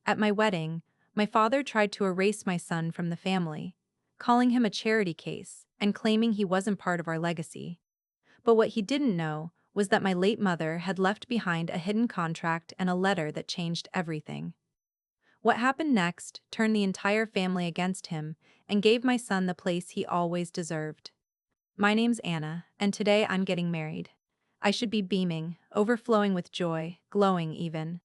At my wedding, my father tried to erase my son from the family, calling him a charity case and claiming he wasn't part of our legacy. But what he didn't know was that my late mother had left behind a hidden contract and a letter that changed everything. What happened next turned the entire family against him and gave my son the place he always deserved. My name's Anna, and today I'm getting married. I should be beaming, overflowing with joy, glowing even.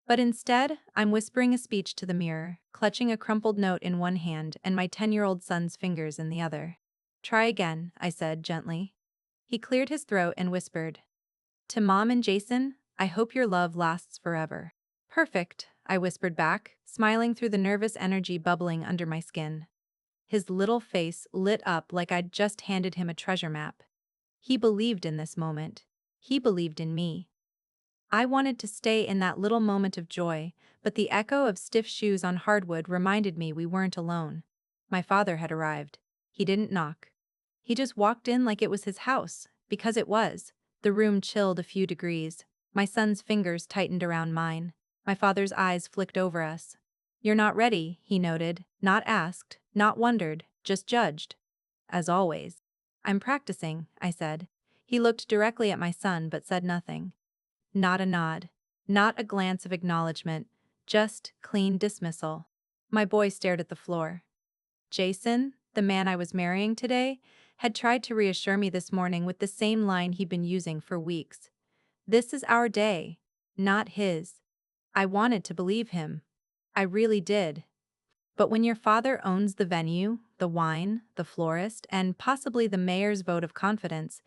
But instead, I'm whispering a speech to the mirror, clutching a crumpled note in one hand and my 10-year-old son's fingers in the other. Try again, I said gently. He cleared his throat and whispered, to Mom and Jason, I hope your love lasts forever. Perfect, I whispered back, smiling through the nervous energy bubbling under my skin. His little face lit up like I'd just handed him a treasure map. He believed in this moment. He believed in me. I wanted to stay in that little moment of joy, but the echo of stiff shoes on hardwood reminded me we weren't alone. My father had arrived. He didn't knock. He just walked in like it was his house, because it was. The room chilled a few degrees. My son's fingers tightened around mine. My father's eyes flicked over us. You're not ready, he noted, not asked, not wondered, just judged. As always. I'm practicing, I said. He looked directly at my son but said nothing. Not a nod. Not a glance of acknowledgement. Just clean dismissal. My boy stared at the floor. Jason, the man I was marrying today, had tried to reassure me this morning with the same line he'd been using for weeks. This is our day, not his. I wanted to believe him. I really did. But when your father owns the venue, the wine, the florist, and possibly the mayor's vote of confidence,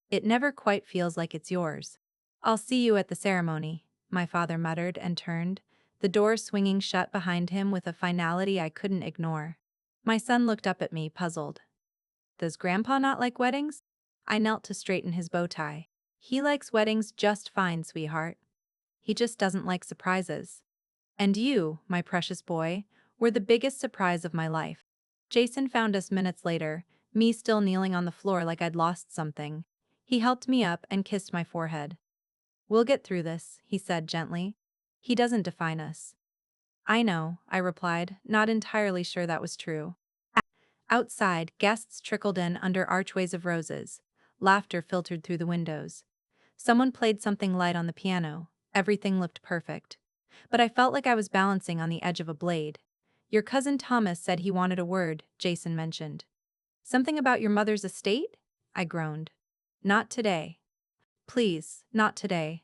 it never quite feels like it's yours. I'll see you at the ceremony, my father muttered and turned, the door swinging shut behind him with a finality I couldn't ignore. My son looked up at me, puzzled. Does Grandpa not like weddings? I knelt to straighten his bow tie. He likes weddings just fine, sweetheart. He just doesn't like surprises. And you, my precious boy, were the biggest surprise of my life. Jason found us minutes later, me still kneeling on the floor like I'd lost something. He helped me up and kissed my forehead. We'll get through this, he said gently. He doesn't define us. I know, I replied, not entirely sure that was true. Outside, guests trickled in under archways of roses. Laughter filtered through the windows. Someone played something light on the piano. Everything looked perfect. But I felt like I was balancing on the edge of a blade. Your cousin Thomas said he wanted a word, Jason mentioned. Something about your mother's estate? I groaned. Not today. Please, not today.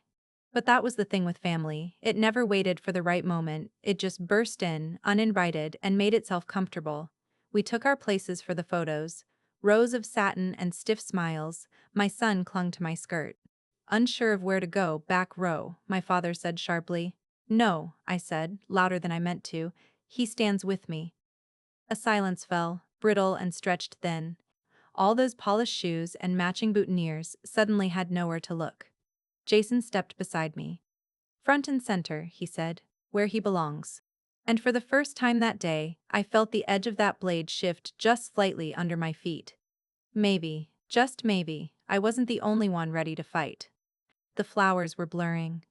But that was the thing with family. It never waited for the right moment. It just burst in, uninvited, and made itself comfortable. We took our places for the photos. Rows of satin and stiff smiles. My son clung to my skirt. Unsure of where to go, back row, my father said sharply. No, I said, louder than I meant to. He stands with me. A silence fell, brittle and stretched thin. All those polished shoes and matching boutonnieres suddenly had nowhere to look. Jason stepped beside me. Front and center, he said, where he belongs. And for the first time that day, I felt the edge of that blade shift just slightly under my feet. Maybe, just maybe, I wasn't the only one ready to fight. The flowers were blurring.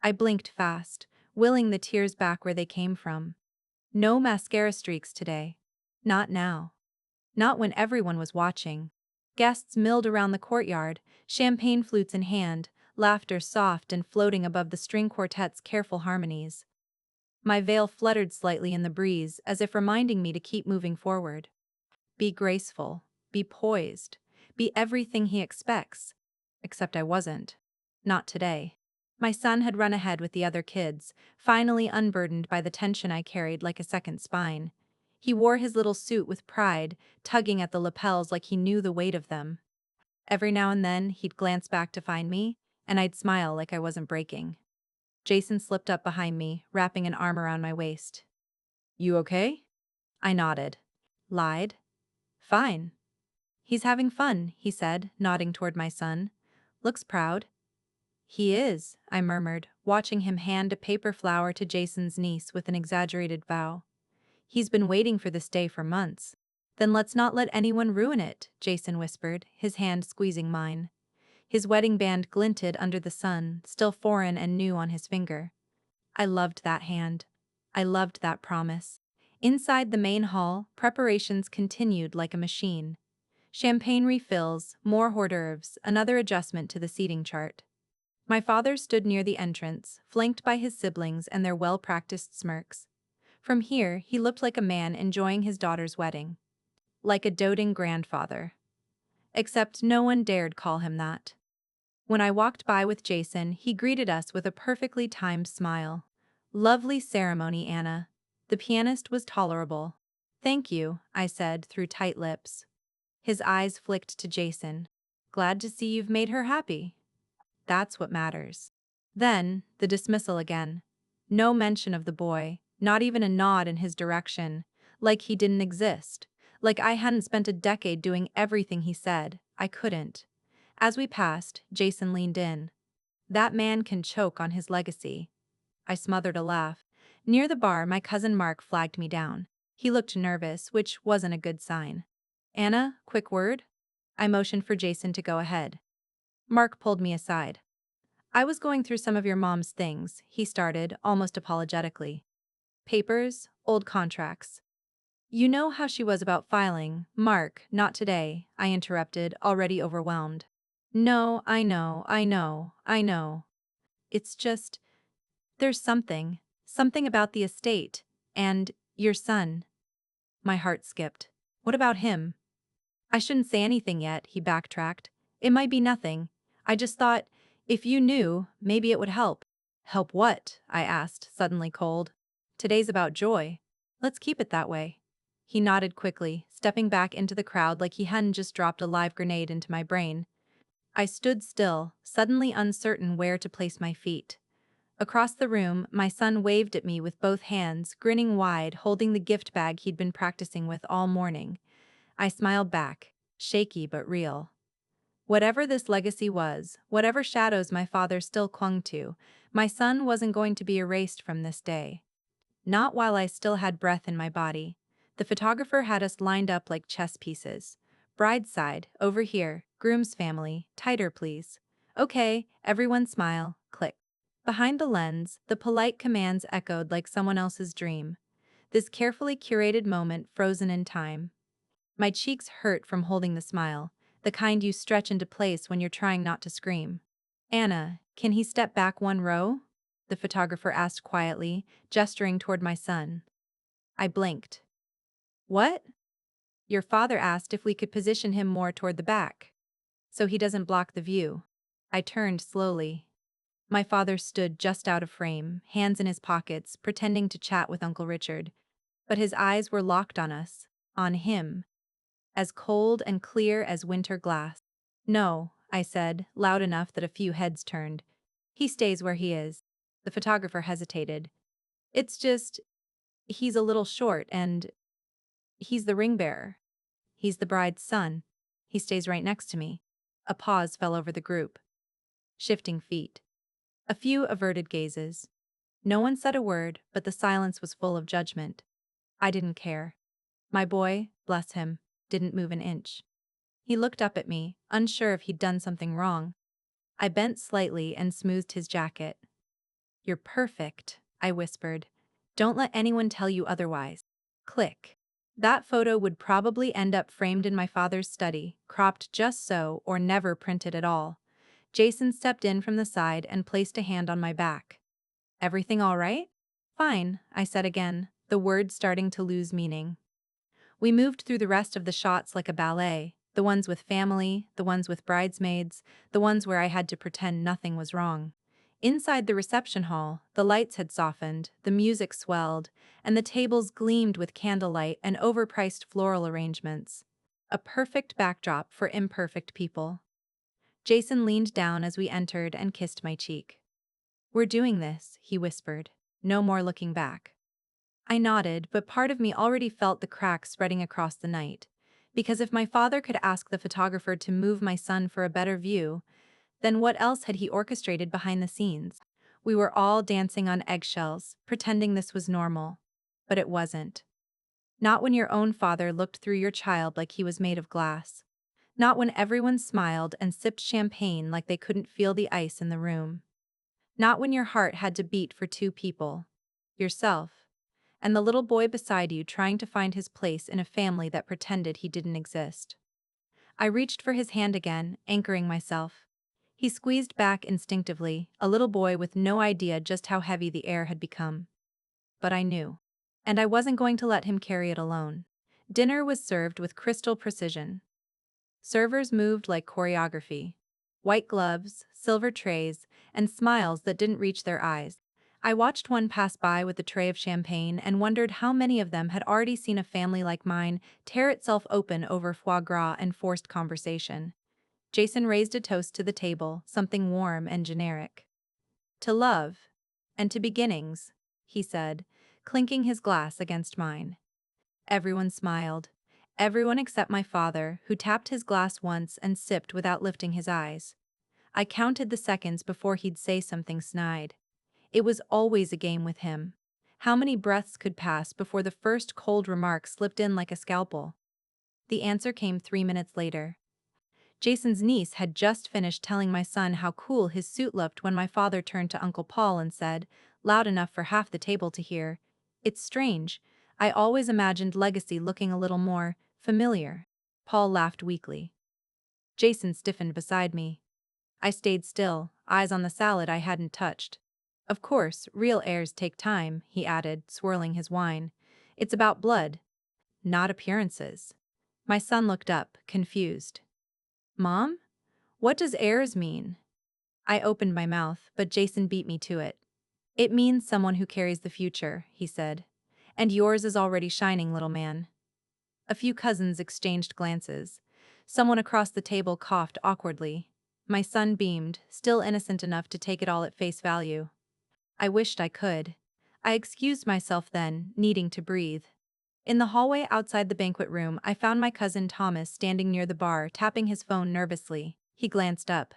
I blinked fast, willing the tears back where they came from. No mascara streaks today. Not now. Not when everyone was watching. Guests milled around the courtyard, champagne flutes in hand, laughter soft and floating above the string quartet's careful harmonies. My veil fluttered slightly in the breeze as if reminding me to keep moving forward. Be graceful, be poised, be everything he expects. Except I wasn't. Not today. My son had run ahead with the other kids, finally unburdened by the tension I carried like a second spine. He wore his little suit with pride, tugging at the lapels like he knew the weight of them. Every now and then, he'd glance back to find me, and I'd smile like I wasn't breaking. Jason slipped up behind me, wrapping an arm around my waist. You okay? I nodded. Lied. Fine. He's having fun, he said, nodding toward my son. Looks proud. He is, I murmured, watching him hand a paper flower to Jason's niece with an exaggerated bow. He's been waiting for this day for months. Then let's not let anyone ruin it, Jason whispered, his hand squeezing mine. His wedding band glinted under the sun, still foreign and new on his finger. I loved that hand. I loved that promise. Inside the main hall, preparations continued like a machine. Champagne refills, more hors d'oeuvres, another adjustment to the seating chart. My father stood near the entrance, flanked by his siblings and their well-practiced smirks. From here, he looked like a man enjoying his daughter's wedding. Like a doting grandfather. Except no one dared call him that. When I walked by with Jason, he greeted us with a perfectly timed smile. Lovely ceremony, Anna. The pianist was tolerable. Thank you, I said through tight lips. His eyes flicked to Jason. Glad to see you've made her happy. That's what matters. Then, the dismissal again. No mention of the boy, not even a nod in his direction, like he didn't exist. Like I hadn't spent a decade doing everything he said. I couldn't. As we passed, Jason leaned in. That man can choke on his legacy. I smothered a laugh. Near the bar, my cousin Mark flagged me down. He looked nervous, which wasn't a good sign. Anna, quick word? I motioned for Jason to go ahead. Mark pulled me aside. I was going through some of your mom's things, he started, almost apologetically. Papers, old contracts. You know how she was about filing. Mark, not today, I interrupted, already overwhelmed. No, I know. It's just, there's something about the estate, and your son. My heart skipped. What about him? I shouldn't say anything yet, he backtracked. It might be nothing. I just thought, if you knew, maybe it would help. Help what? I asked, suddenly cold. Today's about joy. Let's keep it that way. He nodded quickly, stepping back into the crowd like he hadn't just dropped a live grenade into my brain. I stood still, suddenly uncertain where to place my feet. Across the room, my son waved at me with both hands, grinning wide, holding the gift bag he'd been practicing with all morning. I smiled back, shaky but real. Whatever this legacy was, whatever shadows my father still clung to, my son wasn't going to be erased from this day. Not while I still had breath in my body. The photographer had us lined up like chess pieces. Bride's side, over here, groom's family, tighter please. Okay, everyone smile, click. Behind the lens, the polite commands echoed like someone else's dream. This carefully curated moment frozen in time. My cheeks hurt from holding the smile, the kind you stretch into place when you're trying not to scream. Anna, can he step back one row? The photographer asked quietly, gesturing toward my son. I blinked. What? Your father asked if we could position him more toward the back, so he doesn't block the view. I turned slowly. My father stood just out of frame, hands in his pockets, pretending to chat with Uncle Richard. But his eyes were locked on us, on him, as cold and clear as winter glass. No, I said, loud enough that a few heads turned. He stays where he is. The photographer hesitated. It's just, he's a little short and he's the ring bearer. He's the bride's son. He stays right next to me. A pause fell over the group. Shifting feet. A few averted gazes. No one said a word, but the silence was full of judgment. I didn't care. My boy, bless him, didn't move an inch. He looked up at me, unsure if he'd done something wrong. I bent slightly and smoothed his jacket. You're perfect, I whispered. Don't let anyone tell you otherwise. Click. That photo would probably end up framed in my father's study, cropped just so or never printed at all. Jason stepped in from the side and placed a hand on my back. Everything all right? Fine, I said again, the words starting to lose meaning. We moved through the rest of the shots like a ballet, the ones with family, the ones with bridesmaids, the ones where I had to pretend nothing was wrong. Inside the reception hall, the lights had softened, the music swelled, and the tables gleamed with candlelight and overpriced floral arrangements. A perfect backdrop for imperfect people. Jason leaned down as we entered and kissed my cheek. We're doing this, he whispered. No more looking back. I nodded, but part of me already felt the cracks spreading across the night. Because if my father could ask the photographer to move my son for a better view, then what else had he orchestrated behind the scenes? We were all dancing on eggshells, pretending this was normal. But it wasn't. Not when your own father looked through your child like he was made of glass. Not when everyone smiled and sipped champagne like they couldn't feel the ice in the room. Not when your heart had to beat for two people. Yourself. and the little boy beside you trying to find his place in a family that pretended he didn't exist. I reached for his hand again, anchoring myself. He squeezed back instinctively, a little boy with no idea just how heavy the air had become. But I knew. And I wasn't going to let him carry it alone. Dinner was served with crystal precision. Servers moved like choreography. White gloves, silver trays, and smiles that didn't reach their eyes. I watched one pass by with a tray of champagne and wondered how many of them had already seen a family like mine tear itself open over foie gras and forced conversation. Jason raised a toast to the table, something warm and generic. To love. And to beginnings, he said, clinking his glass against mine. Everyone smiled. Everyone except my father, who tapped his glass once and sipped without lifting his eyes. I counted the seconds before he'd say something snide. It was always a game with him. How many breaths could pass before the first cold remark slipped in like a scalpel? The answer came 3 minutes later. Jason's niece had just finished telling my son how cool his suit looked when my father turned to Uncle Paul and said, loud enough for half the table to hear, "It's strange. I always imagined Legacy looking a little more familiar." Paul laughed weakly. Jason stiffened beside me. I stayed still, eyes on the salad I hadn't touched. "Of course, real heirs take time," he added, swirling his wine. "It's about blood, not appearances." My son looked up, confused. "Mom? What does heirs mean?" I opened my mouth, but Jason beat me to it. "It means someone who carries the future," he said. "And yours is already shining, little man." A few cousins exchanged glances. Someone across the table coughed awkwardly. My son beamed, still innocent enough to take it all at face value. I wished I could. I excused myself then, needing to breathe. In the hallway outside the banquet room, I found my cousin Thomas standing near the bar, tapping his phone nervously. He glanced up.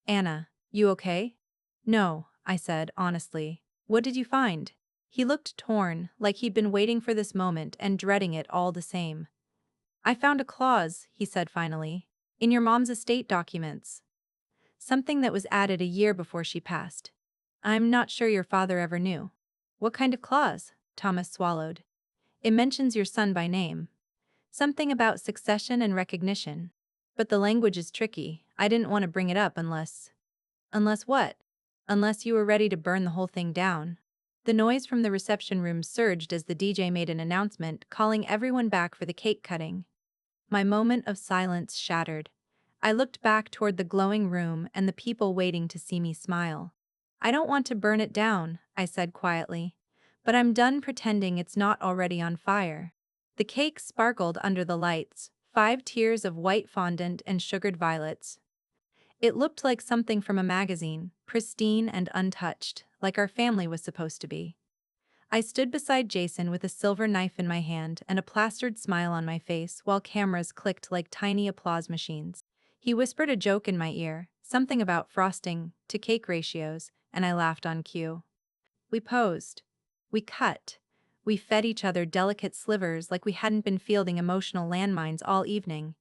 "Anna, you okay?" "No," I said, honestly. "What did you find?" He looked torn, like he'd been waiting for this moment and dreading it all the same. "I found a clause," he said finally, "in your mom's estate documents. Something that was added a year before she passed. I'm not sure your father ever knew." "What kind of clause?" Thomas swallowed. "It mentions your son by name. Something about succession and recognition. But the language is tricky. I didn't want to bring it up unless..." "Unless what?" "Unless you were ready to burn the whole thing down." The noise from the reception room surged as the DJ made an announcement, calling everyone back for the cake cutting. My moment of silence shattered. I looked back toward the glowing room and the people waiting to see me smile. "I don't want to burn it down," I said quietly. "But I'm done pretending it's not already on fire." The cake sparkled under the lights, 5 tiers of white fondant and sugared violets. It looked like something from a magazine, pristine and untouched, like our family was supposed to be. I stood beside Jason with a silver knife in my hand and a plastered smile on my face while cameras clicked like tiny applause machines. He whispered a joke in my ear, something about frosting to cake ratios, and I laughed on cue. We posed. We cut. We fed each other delicate slivers like we hadn't been fielding emotional landmines all evening.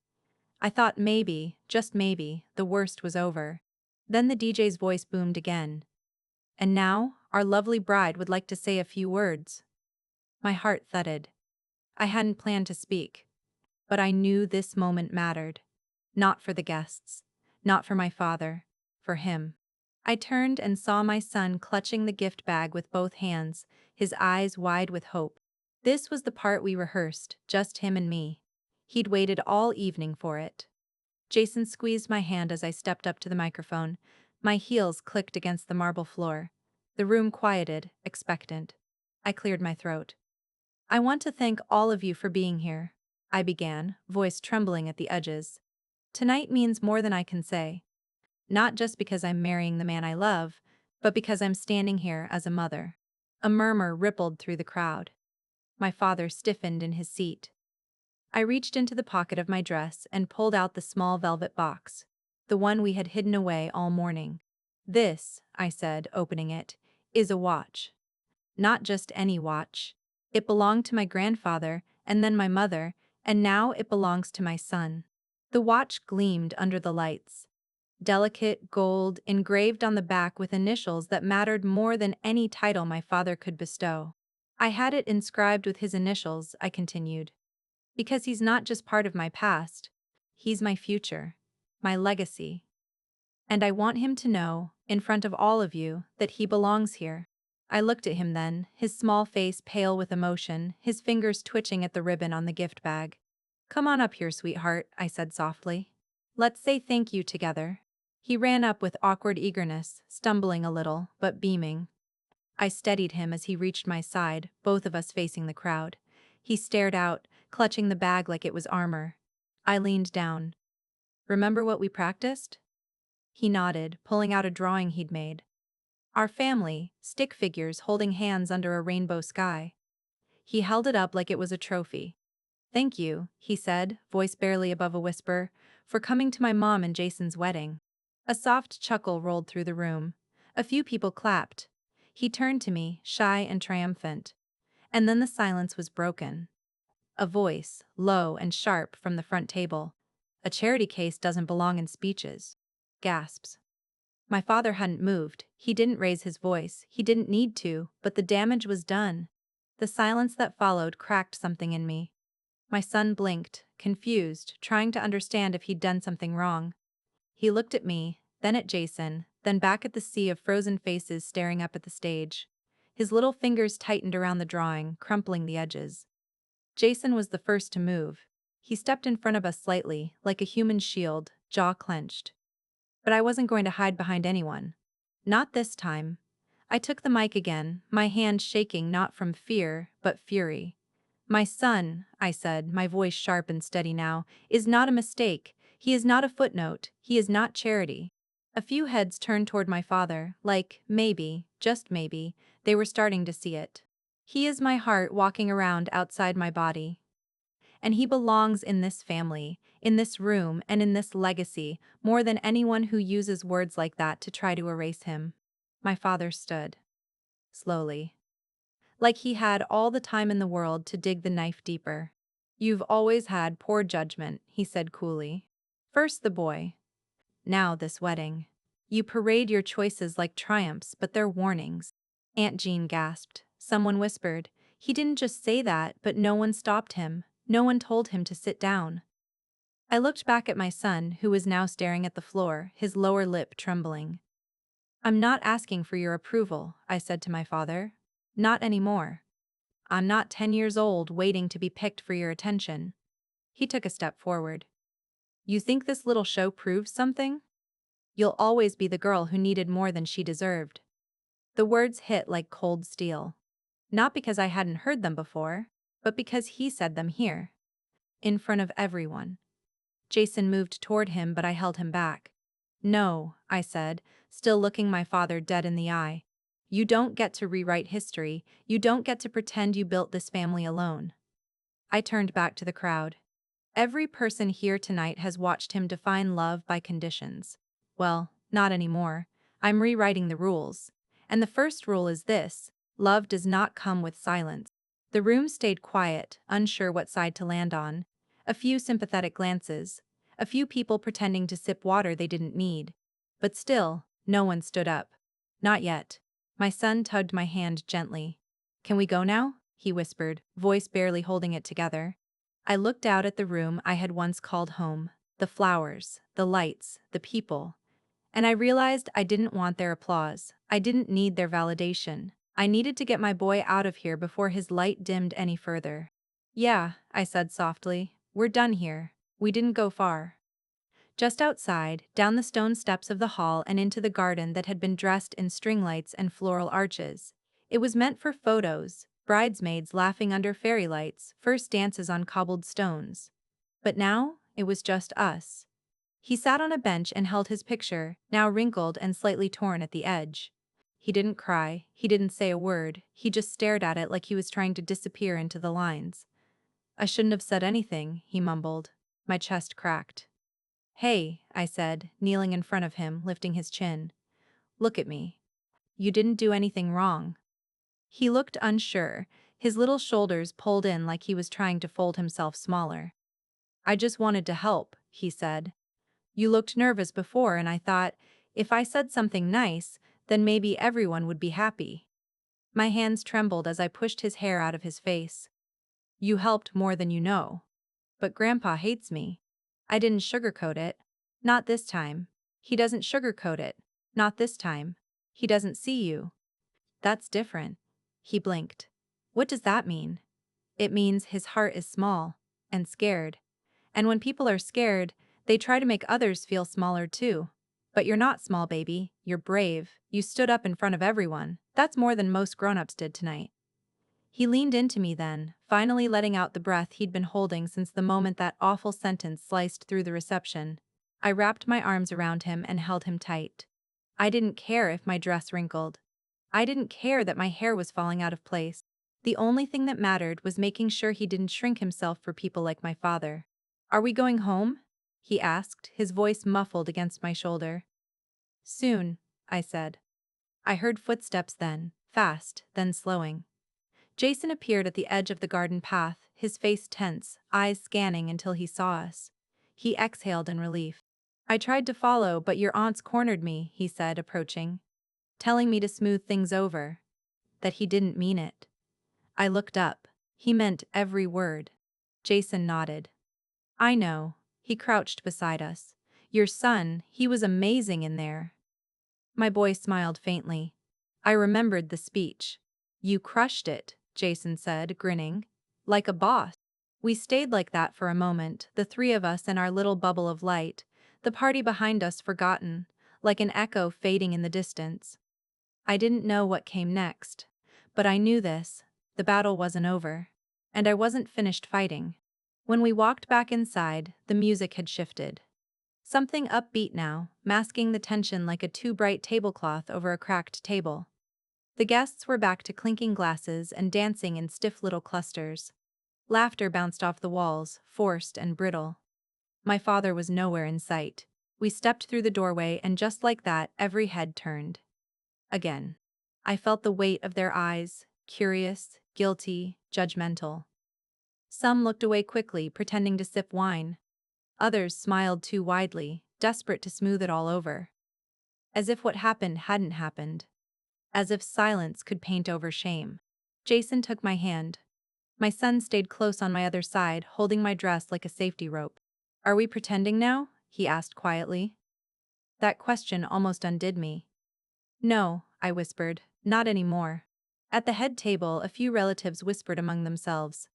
I thought maybe, just maybe, the worst was over. Then the DJ's voice boomed again. "And now, our lovely bride would like to say a few words." My heart thudded. I hadn't planned to speak. But I knew this moment mattered. Not for the guests. Not for my father. For him. I turned and saw my son clutching the gift bag with both hands, his eyes wide with hope. This was the part we rehearsed, just him and me. He'd waited all evening for it. Jason squeezed my hand as I stepped up to the microphone. My heels clicked against the marble floor. The room quieted, expectant. I cleared my throat. "I want to thank all of you for being here," I began, voice trembling at the edges. "Tonight means more than I can say. Not just because I'm marrying the man I love, but because I'm standing here as a mother." A murmur rippled through the crowd. My father stiffened in his seat. I reached into the pocket of my dress and pulled out the small velvet box, the one we had hidden away all morning. "This," I said, opening it, "is a watch. Not just any watch. It belonged to my grandfather, and then my mother, and now it belongs to my son." The watch gleamed under the lights. Delicate gold, engraved on the back with initials that mattered more than any title my father could bestow. I had it inscribed with his initials, I continued. Because he's not just part of my past, he's my future, my legacy. And I want him to know, in front of all of you, that he belongs here. I looked at him then, his small face pale with emotion, his fingers twitching at the ribbon on the gift bag. Come on up here, sweetheart, I said softly. Let's say thank you together. He ran up with awkward eagerness, stumbling a little, but beaming. I steadied him as he reached my side, both of us facing the crowd. He stared out, clutching the bag like it was armor. I leaned down. Remember what we practiced? He nodded, pulling out a drawing he'd made. Our family, stick figures holding hands under a rainbow sky. He held it up like it was a trophy. Thank you, he said, voice barely above a whisper, for coming to my mom and Jason's wedding. A soft chuckle rolled through the room. A few people clapped. He turned to me, shy and triumphant. And then the silence was broken. A voice, low and sharp from the front table. A charity case doesn't belong in speeches. Gasps. My father hadn't moved, he didn't raise his voice, he didn't need to, but the damage was done. The silence that followed cracked something in me. My son blinked, confused, trying to understand if he'd done something wrong. He looked at me, then at Jason, then back at the sea of frozen faces staring up at the stage. His little fingers tightened around the drawing, crumpling the edges. Jason was the first to move. He stepped in front of us slightly, like a human shield, jaw clenched. But I wasn't going to hide behind anyone. Not this time. I took the mic again, my hand shaking not from fear, but fury. My son, I said, my voice sharp and steady now, is not a mistake. He is not a footnote. He is not charity. A few heads turned toward my father, like, maybe, just maybe, they were starting to see it. He is my heart walking around outside my body. And he belongs in this family, in this room, and in this legacy, more than anyone who uses words like that to try to erase him. My father stood. Slowly. Like he had all the time in the world to dig the knife deeper. You've always had poor judgment, he said coolly. First the boy. Now this wedding. You parade your choices like triumphs, but they're warnings. Aunt Jean gasped. Someone whispered. He didn't just say that, but no one stopped him. No one told him to sit down. I looked back at my son, who was now staring at the floor, his lower lip trembling. I'm not asking for your approval, I said to my father. Not anymore. I'm not 10 years old waiting to be picked for your attention. He took a step forward. You think this little show proves something? You'll always be the girl who needed more than she deserved. The words hit like cold steel. Not because I hadn't heard them before, but because he said them here. In front of everyone. Jason moved toward him, but I held him back. No, I said, still looking my father dead in the eye. You don't get to rewrite history, you don't get to pretend you built this family alone. I turned back to the crowd. Every person here tonight has watched him define love by conditions. Well, not anymore. I'm rewriting the rules. And the first rule is this: love does not come with silence. The room stayed quiet, unsure what side to land on. A few sympathetic glances. A few people pretending to sip water they didn't need. But still, no one stood up. Not yet. My son tugged my hand gently. Can we go now? He whispered, voice barely holding it together. I looked out at the room I had once called home. The flowers, the lights, the people. And I realized I didn't want their applause. I didn't need their validation. I needed to get my boy out of here before his light dimmed any further. Yeah, I said softly, we're done here. We didn't go far. Just outside, down the stone steps of the hall and into the garden that had been dressed in string lights and floral arches. It was meant for photos, bridesmaids laughing under fairy lights, first dances on cobbled stones. But now, it was just us. He sat on a bench and held his picture, now wrinkled and slightly torn at the edge. He didn't cry, he didn't say a word, he just stared at it like he was trying to disappear into the lines. I shouldn't have said anything, he mumbled. My chest cracked. Hey, I said, kneeling in front of him, lifting his chin. Look at me. You didn't do anything wrong. He looked unsure, his little shoulders pulled in like he was trying to fold himself smaller. I just wanted to help, he said. You looked nervous before and I thought, if I said something nice, then maybe everyone would be happy. My hands trembled as I pushed his hair out of his face. You helped more than you know. But Grandpa hates me. I didn't sugarcoat it. Not this time. He doesn't sugarcoat it. Not this time. He doesn't see you. That's different. He blinked. What does that mean? It means his heart is small and scared. And when people are scared, they try to make others feel smaller too. But you're not small, baby. You're brave. You stood up in front of everyone. That's more than most grown-ups did tonight. He leaned into me then, finally letting out the breath he'd been holding since the moment that awful sentence sliced through the reception. I wrapped my arms around him and held him tight. I didn't care if my dress wrinkled. I didn't care that my hair was falling out of place. The only thing that mattered was making sure he didn't shrink himself for people like my father. Are we going home? He asked, his voice muffled against my shoulder. Soon, I said. I heard footsteps then, fast, then slowing. Jason appeared at the edge of the garden path, his face tense, eyes scanning until he saw us. He exhaled in relief. I tried to follow, but your aunts cornered me, he said, approaching. Telling me to smooth things over. That he didn't mean it. I looked up. He meant every word. Jason nodded. I know. He crouched beside us. Your son, he was amazing in there. My boy smiled faintly. I remembered the speech. You crushed it, Jason said, grinning. Like a boss. We stayed like that for a moment, the three of us in our little bubble of light, the party behind us forgotten, like an echo fading in the distance. I didn't know what came next. But I knew this. The battle wasn't over. And I wasn't finished fighting. When we walked back inside, the music had shifted. Something upbeat now, masking the tension like a too bright tablecloth over a cracked table. The guests were back to clinking glasses and dancing in stiff little clusters. Laughter bounced off the walls, forced and brittle. My father was nowhere in sight. We stepped through the doorway and just like that, every head turned. Again. I felt the weight of their eyes, curious, guilty, judgmental. Some looked away quickly, pretending to sip wine. Others smiled too widely, desperate to smooth it all over. As if what happened hadn't happened. As if silence could paint over shame. Jason took my hand. My son stayed close on my other side, holding my dress like a safety rope. Are we pretending now? He asked quietly. That question almost undid me. No, I whispered, not anymore. At the head table, a few relatives whispered among themselves.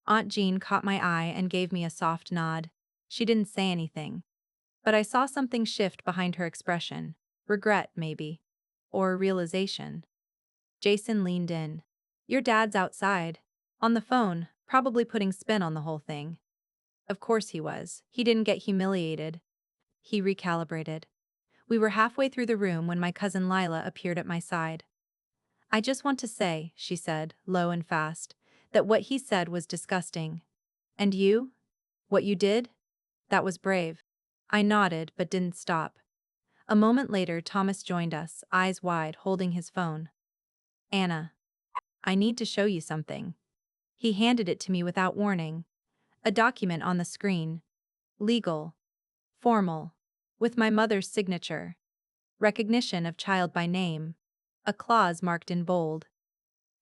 Aunt Jean caught my eye and gave me a soft nod. She didn't say anything. But I saw something shift behind her expression. Regret, maybe. Or realization. Jason leaned in. Your dad's outside. On the phone, probably putting spin on the whole thing. Of course he was. He didn't get humiliated. He recalibrated. We were halfway through the room when my cousin Lila appeared at my side. I just want to say, she said, low and fast, that what he said was disgusting. And you? What you did? That was brave. I nodded but didn't stop. A moment later, Thomas joined us, eyes wide, holding his phone. Anna. I need to show you something. He handed it to me without warning. A document on the screen. Legal. Formal. With my mother's signature. Recognition of child by name. A clause marked in bold.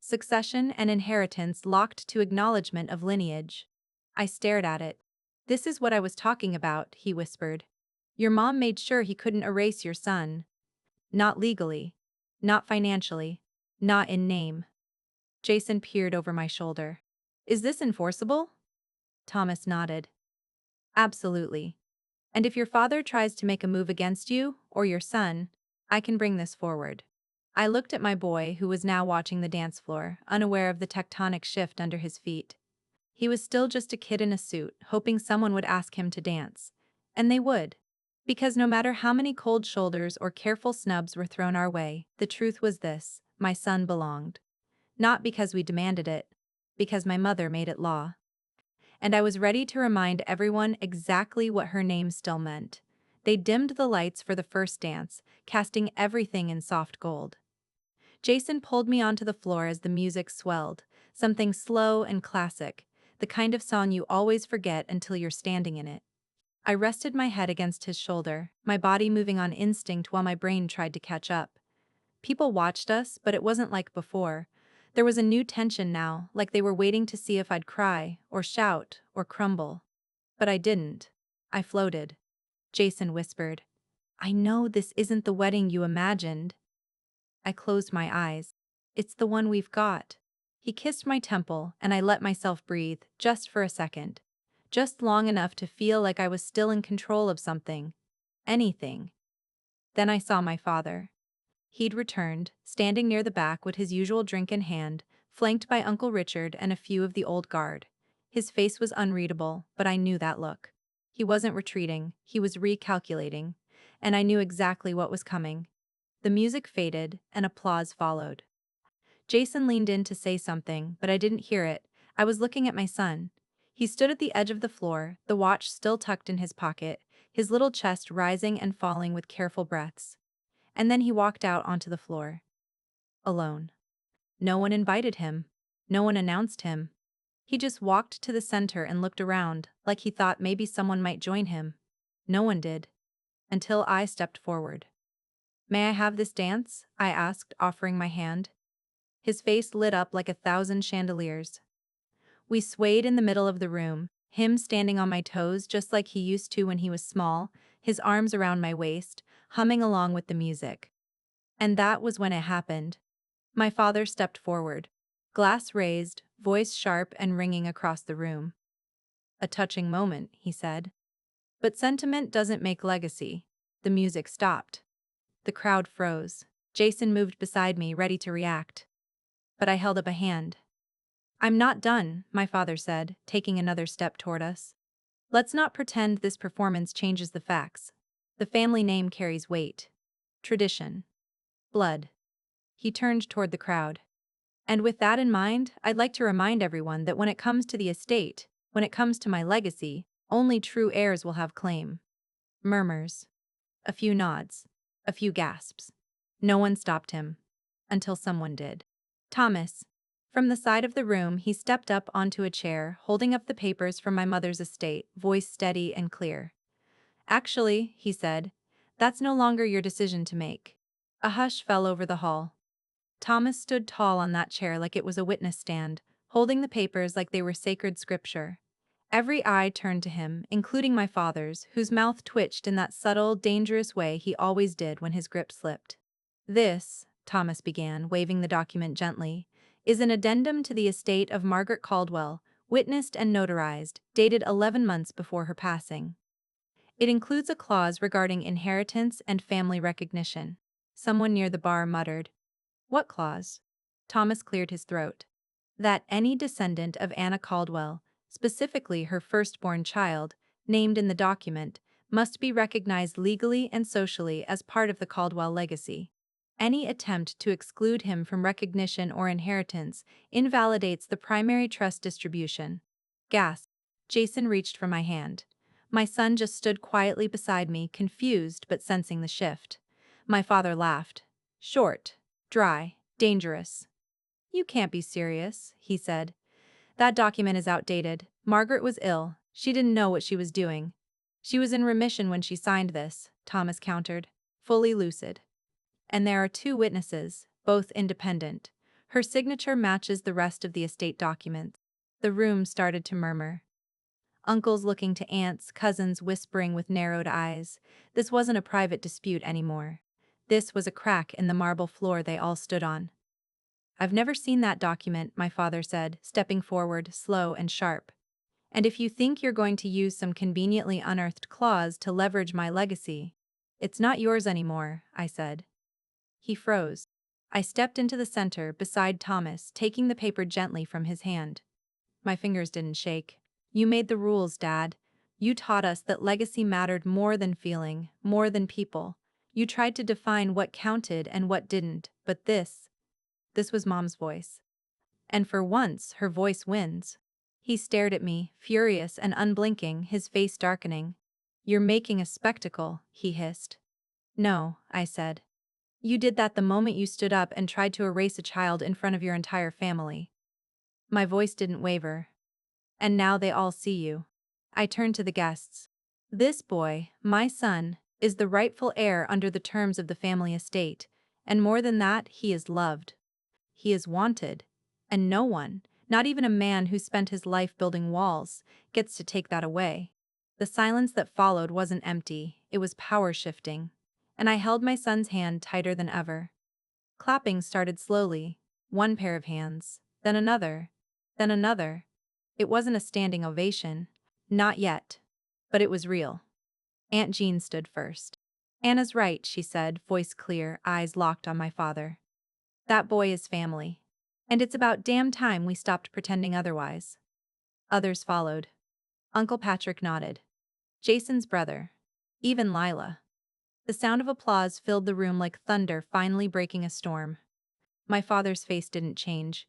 Succession and inheritance locked to acknowledgement of lineage. I stared at it. This is what I was talking about, he whispered. Your mom made sure he couldn't erase your son. Not legally. Not financially. Not in name. Jason peered over my shoulder. Is this enforceable? Thomas nodded. Absolutely. And if your father tries to make a move against you, or your son, I can bring this forward. I looked at my boy who was now watching the dance floor, unaware of the tectonic shift under his feet. He was still just a kid in a suit, hoping someone would ask him to dance. And they would. Because no matter how many cold shoulders or careful snubs were thrown our way, the truth was this: my son belonged. Not because we demanded it. Because my mother made it law. And I was ready to remind everyone exactly what her name still meant. They dimmed the lights for the first dance, casting everything in soft gold. Jason pulled me onto the floor as the music swelled, something slow and classic, the kind of song you always forget until you're standing in it. I rested my head against his shoulder, my body moving on instinct while my brain tried to catch up. People watched us, but it wasn't like before. There was a new tension now, like they were waiting to see if I'd cry, or shout, or crumble. But I didn't. I floated. Jason whispered, "I know this isn't the wedding you imagined." I closed my eyes. "It's the one we've got." He kissed my temple, and I let myself breathe, just for a second. Just long enough to feel like I was still in control of something. Anything. Then I saw my father. He'd returned, standing near the back with his usual drink in hand, flanked by Uncle Richard and a few of the old guard. His face was unreadable, but I knew that look. He wasn't retreating, he was recalculating, and I knew exactly what was coming. The music faded, and applause followed. Jason leaned in to say something, but I didn't hear it. I was looking at my son. He stood at the edge of the floor, the watch still tucked in his pocket, his little chest rising and falling with careful breaths. And then he walked out onto the floor. Alone. No one invited him. No one announced him. He just walked to the center and looked around, like he thought maybe someone might join him. No one did. Until I stepped forward. "May I have this dance?" I asked, offering my hand. His face lit up like 1,000 chandeliers. We swayed in the middle of the room, him standing on my toes just like he used to when he was small, his arms around my waist, humming along with the music. And that was when it happened. My father stepped forward. Glass raised, voice sharp and ringing across the room. "A touching moment," he said. "But sentiment doesn't make legacy." The music stopped. The crowd froze. Jason moved beside me, ready to react. But I held up a hand. "I'm not done," my father said, taking another step toward us. "Let's not pretend this performance changes the facts. The family name carries weight. Tradition. Blood." He turned toward the crowd. "And with that in mind, I'd like to remind everyone that when it comes to the estate, when it comes to my legacy, only true heirs will have claim." Murmurs. A few nods. A few gasps. No one stopped him. Until someone did. "Thomas." From the side of the room, he stepped up onto a chair, holding up the papers from my mother's estate, voice steady and clear. "Actually," he said, "that's no longer your decision to make." A hush fell over the hall. Thomas stood tall on that chair like it was a witness stand, holding the papers like they were sacred scripture. Every eye turned to him, including my father's, whose mouth twitched in that subtle, dangerous way he always did when his grip slipped. "This," Thomas began, waving the document gently, "is an addendum to the estate of Margaret Caldwell, witnessed and notarized, dated 11 months before her passing. It includes a clause regarding inheritance and family recognition." Someone near the bar muttered. "What clause?" Thomas cleared his throat. "That any descendant of Anna Caldwell, specifically her firstborn child, named in the document, must be recognized legally and socially as part of the Caldwell legacy. Any attempt to exclude him from recognition or inheritance invalidates the primary trust distribution." Gasp. Jason reached for my hand. My son just stood quietly beside me, confused but sensing the shift. My father laughed. "Short. Dry. Dangerous." "You can't be serious," he said. "That document is outdated. Margaret was ill. She didn't know what she was doing." "She was in remission when she signed this," Thomas countered, fully lucid. "And there are 2 witnesses, both independent. Her signature matches the rest of the estate documents." The room started to murmur. Uncles looking to aunts, cousins whispering with narrowed eyes. This wasn't a private dispute anymore. This was a crack in the marble floor they all stood on. "I've never seen that document," my father said, stepping forward, slow and sharp. "And if you think you're going to use some conveniently unearthed clause to leverage my legacy, it's not yours anymore," I said. He froze. I stepped into the center, beside Thomas, taking the paper gently from his hand. My fingers didn't shake. "You made the rules, Dad. You taught us that legacy mattered more than feeling, more than people. You tried to define what counted and what didn't, but this was Mom's voice. And for once, her voice wins." He stared at me, furious and unblinking, his face darkening. "You're making a spectacle," he hissed. "No," I said. "You did that the moment you stood up and tried to erase a child in front of your entire family." My voice didn't waver. "And now they all see you." I turned to the guests. "This boy, my son, is the rightful heir under the terms of the family estate, And more than that, he is loved. He is wanted. And no one, not even a man who spent his life building walls, gets to take that away. The silence that followed wasn't empty, it was power shifting. And I held my son's hand tighter than ever. Clapping started slowly, one pair of hands, then another, then another. It wasn't a standing ovation. Not yet. But it was real. Aunt Jean stood first. Anna's right, she said, voice clear, eyes locked on my father. That boy is family. And it's about damn time we stopped pretending otherwise. Others followed. Uncle Patrick nodded. Jason's brother. Even Lila. The sound of applause filled the room like thunder finally breaking a storm. My father's face didn't change.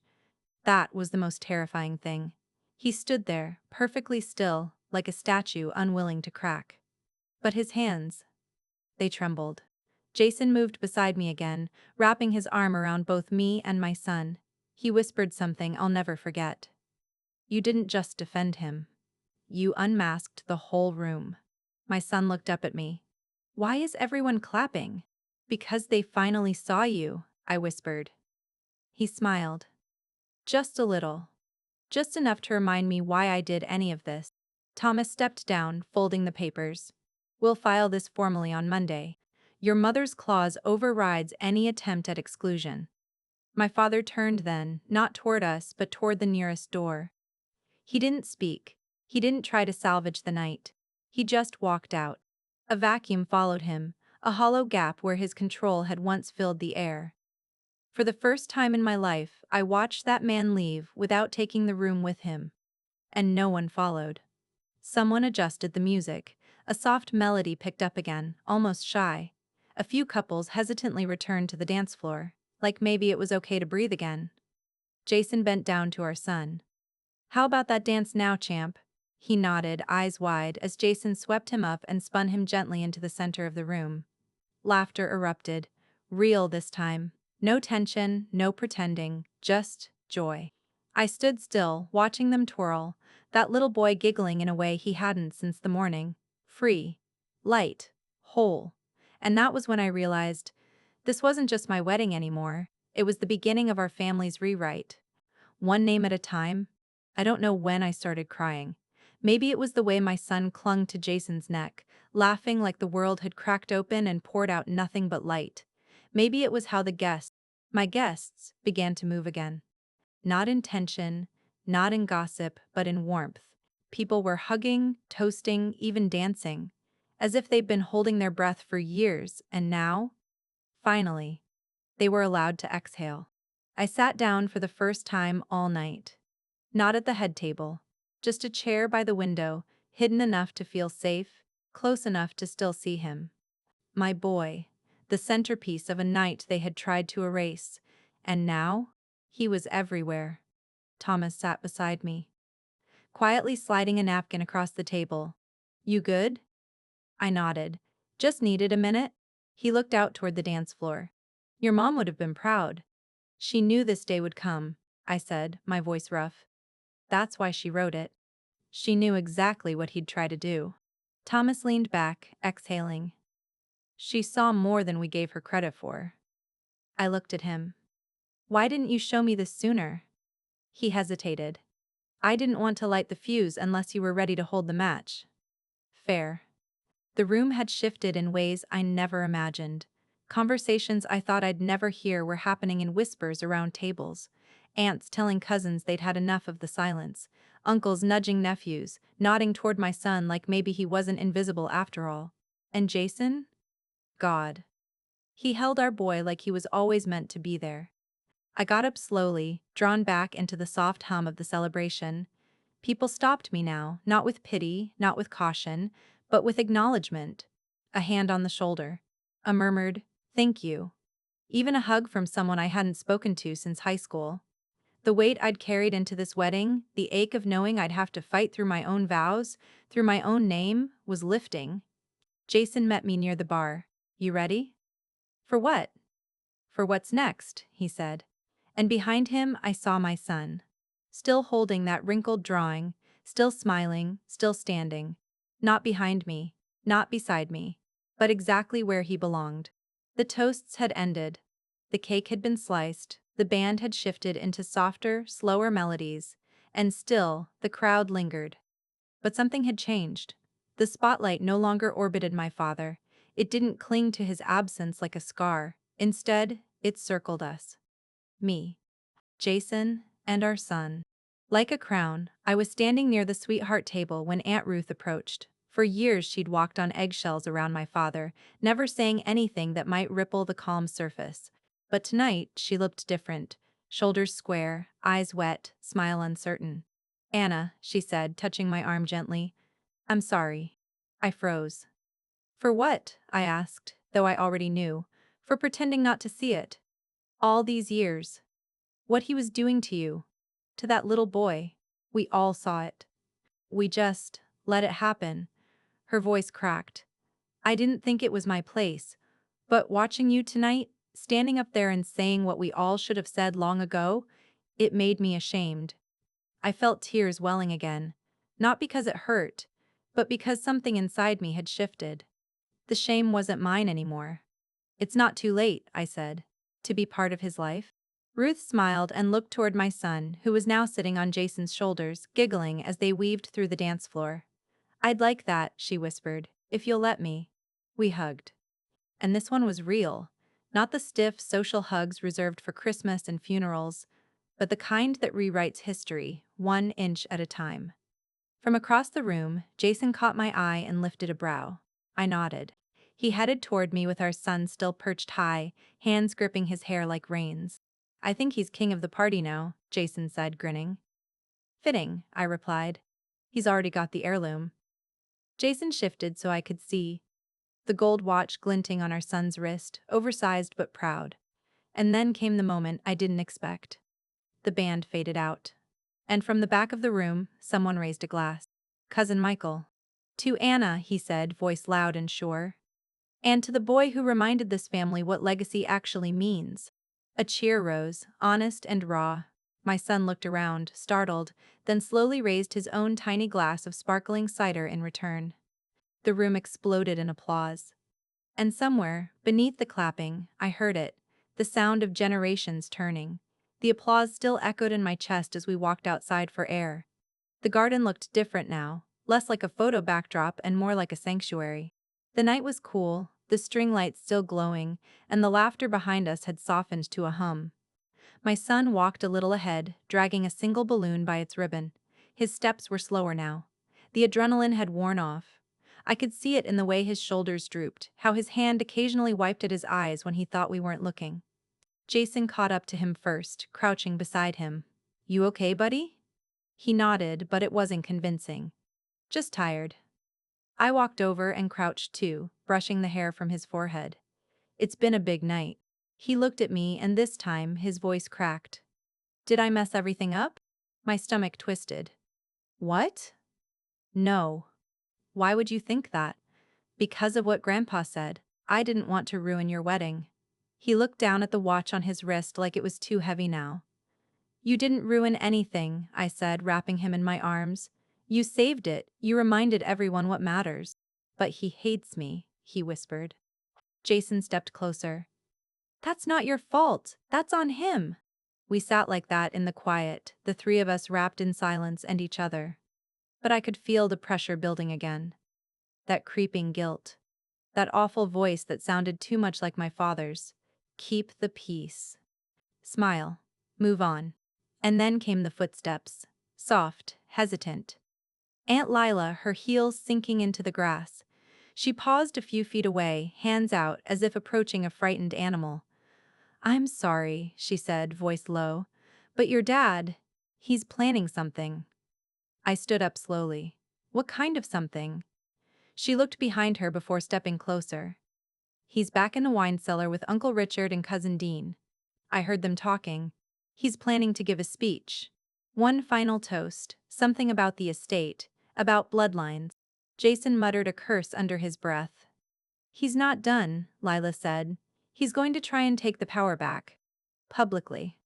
That was the most terrifying thing. He stood there, perfectly still, like a statue unwilling to crack. But his hands, they trembled. Jason moved beside me again, wrapping his arm around both me and my son. He whispered something I'll never forget. You didn't just defend him. You unmasked the whole room. My son looked up at me. Why is everyone clapping? Because they finally saw you, I whispered. He smiled. Just a little. Just enough to remind me why I did any of this. Thomas stepped down, folding the papers. We'll file this formally on Monday. Your mother's clause overrides any attempt at exclusion. My father turned then, not toward us but toward the nearest door. He didn't speak. He didn't try to salvage the night. He just walked out. A vacuum followed him, a hollow gap where his control had once filled the air. For the first time in my life, I watched that man leave without taking the room with him. And no one followed. Someone adjusted the music. A soft melody picked up again, almost shy. A few couples hesitantly returned to the dance floor, like maybe it was okay to breathe again. Jason bent down to our son. How about that dance now, champ? He nodded, eyes wide, as Jason swept him up and spun him gently into the center of the room. Laughter erupted. Real this time. No tension, no pretending, just joy. I stood still, watching them twirl, that little boy giggling in a way he hadn't since the morning. Free. Light. Whole. And that was when I realized, this wasn't just my wedding anymore, it was the beginning of our family's rewrite. One name at a time. I don't know when I started crying. Maybe it was the way my son clung to Jason's neck, laughing like the world had cracked open and poured out nothing but light. Maybe it was how my guests, began to move again. Not in tension, not in gossip, but in warmth. People were hugging, toasting, even dancing, as if they'd been holding their breath for years, and now, finally, they were allowed to exhale. I sat down for the first time all night. Not at the head table, just a chair by the window, hidden enough to feel safe, close enough to still see him. My boy, the centerpiece of a night they had tried to erase, and now, he was everywhere. Thomas sat beside me, quietly sliding a napkin across the table. You good? I nodded. Just needed a minute. He looked out toward the dance floor. Your mom would have been proud. She knew this day would come, I said, my voice rough. That's why she wrote it. She knew exactly what he'd try to do. Thomas leaned back, exhaling. She saw more than we gave her credit for. I looked at him. Why didn't you show me this sooner? He hesitated. I didn't want to light the fuse unless you were ready to hold the match. Fair. The room had shifted in ways I never imagined. Conversations I thought I'd never hear were happening in whispers around tables. Aunts telling cousins they'd had enough of the silence. Uncles nudging nephews, nodding toward my son like maybe he wasn't invisible after all. And Jason? God. He held our boy like he was always meant to be there. I got up slowly, drawn back into the soft hum of the celebration. People stopped me now, not with pity, not with caution, but with acknowledgement. A hand on the shoulder. A murmured, thank you. Even a hug from someone I hadn't spoken to since high school. The weight I'd carried into this wedding, the ache of knowing I'd have to fight through my own vows, through my own name, was lifting. Jason met me near the bar. You ready? For what? For what's next, he said. And behind him I saw my son. Still holding that wrinkled drawing, still smiling, still standing. Not behind me, not beside me, but exactly where he belonged. The toasts had ended. The cake had been sliced, the band had shifted into softer, slower melodies, and still, the crowd lingered. But something had changed. The spotlight no longer orbited my father. It didn't cling to his absence like a scar. Instead, it circled us. Me, Jason, and our son. Like a crown, I was standing near the sweetheart table when Aunt Ruth approached. For years she'd walked on eggshells around my father, never saying anything that might ripple the calm surface. But tonight, she looked different. Shoulders square, eyes wet, smile uncertain. "Anna," she said, touching my arm gently. "I'm sorry." I froze. "For what?" I asked, though I already knew. "For pretending not to see it. All these years. What he was doing to you. To that little boy. We all saw it. We just let it happen." Her voice cracked. "I didn't think it was my place. But watching you tonight, standing up there and saying what we all should have said long ago, it made me ashamed." I felt tears welling again. Not because it hurt, but because something inside me had shifted. The shame wasn't mine anymore. "It's not too late," I said, "to be part of his life." Ruth smiled and looked toward my son, who was now sitting on Jason's shoulders, giggling as they weaved through the dance floor. "I'd like that," she whispered, "if you'll let me." We hugged. And this one was real. Not the stiff social hugs reserved for Christmas and funerals, but the kind that rewrites history, 1 inch at a time. From across the room, Jason caught my eye and lifted a brow. I nodded. He headed toward me with our son still perched high, hands gripping his hair like reins. "I think he's king of the party now," Jason said, grinning. "Fitting," I replied. "He's already got the heirloom." Jason shifted so I could see. The gold watch glinting on our son's wrist, oversized but proud. And then came the moment I didn't expect. The band faded out. And from the back of the room, someone raised a glass. "Cousin Michael." "To Anna," he said, voice loud and sure. "And to the boy who reminded this family what legacy actually means." A cheer rose, honest and raw. My son looked around, startled, then slowly raised his own tiny glass of sparkling cider in return. The room exploded in applause. And somewhere, beneath the clapping, I heard it, the sound of generations turning. The applause still echoed in my chest as we walked outside for air. The garden looked different now, less like a photo backdrop and more like a sanctuary. The night was cool, the string lights still glowing, and the laughter behind us had softened to a hum. My son walked a little ahead, dragging a single balloon by its ribbon. His steps were slower now. The adrenaline had worn off. I could see it in the way his shoulders drooped, how his hand occasionally wiped at his eyes when he thought we weren't looking. Jason caught up to him first, crouching beside him. "You okay, buddy?" He nodded, but it wasn't convincing. "Just tired." I walked over and crouched too, brushing the hair from his forehead. "It's been a big night." He looked at me, and this time his voice cracked. "Did I mess everything up?" My stomach twisted. "What?" "No." "Why would you think that?" "Because of what Grandpa said. I didn't want to ruin your wedding." He looked down at the watch on his wrist like it was too heavy now. "You didn't ruin anything," I said, wrapping him in my arms. "You saved it, you reminded everyone what matters." "But he hates me," he whispered. Jason stepped closer. "That's not your fault, that's on him." We sat like that in the quiet, the three of us wrapped in silence and each other. But I could feel the pressure building again. That creeping guilt. That awful voice that sounded too much like my father's. "Keep the peace. Smile. Move on." And then came the footsteps. Soft, hesitant. Aunt Lila, her heels sinking into the grass. She paused a few feet away, hands out as if approaching a frightened animal. "I'm sorry," she said, voice low. "But your dad, he's planning something." I stood up slowly. "What kind of something?" She looked behind her before stepping closer. "He's back in the wine cellar with Uncle Richard and Cousin Dean." I heard them talking. "He's planning to give a speech. One final toast, something about the estate, about bloodlines." Jason muttered a curse under his breath. "He's not done," Lila said. "He's going to try and take the power back. Publicly."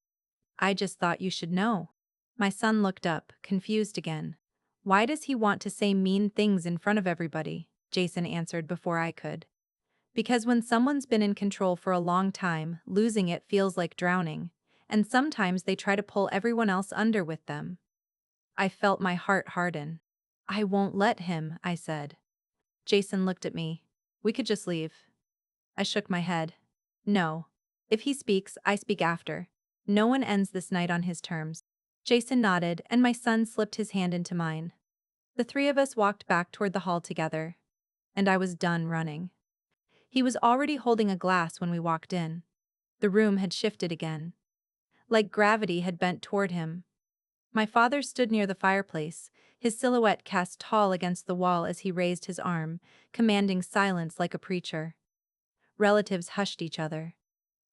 "I just thought you should know." My son looked up, confused again. "Why does he want to say mean things in front of everybody?" Jason answered before I could. Because when someone's been in control for a long time, losing it feels like drowning, and sometimes they try to pull everyone else under with them. I felt my heart harden. I won't let him, I said. Jason looked at me. We could just leave. I shook my head. No. If he speaks, I speak after. No one ends this night on his terms. Jason nodded, and my son slipped his hand into mine. The three of us walked back toward the hall together. And I was done running. He was already holding a glass when we walked in. The room had shifted again. Like gravity had bent toward him. My father stood near the fireplace, his silhouette cast tall against the wall as he raised his arm, commanding silence like a preacher. Relatives hushed each other.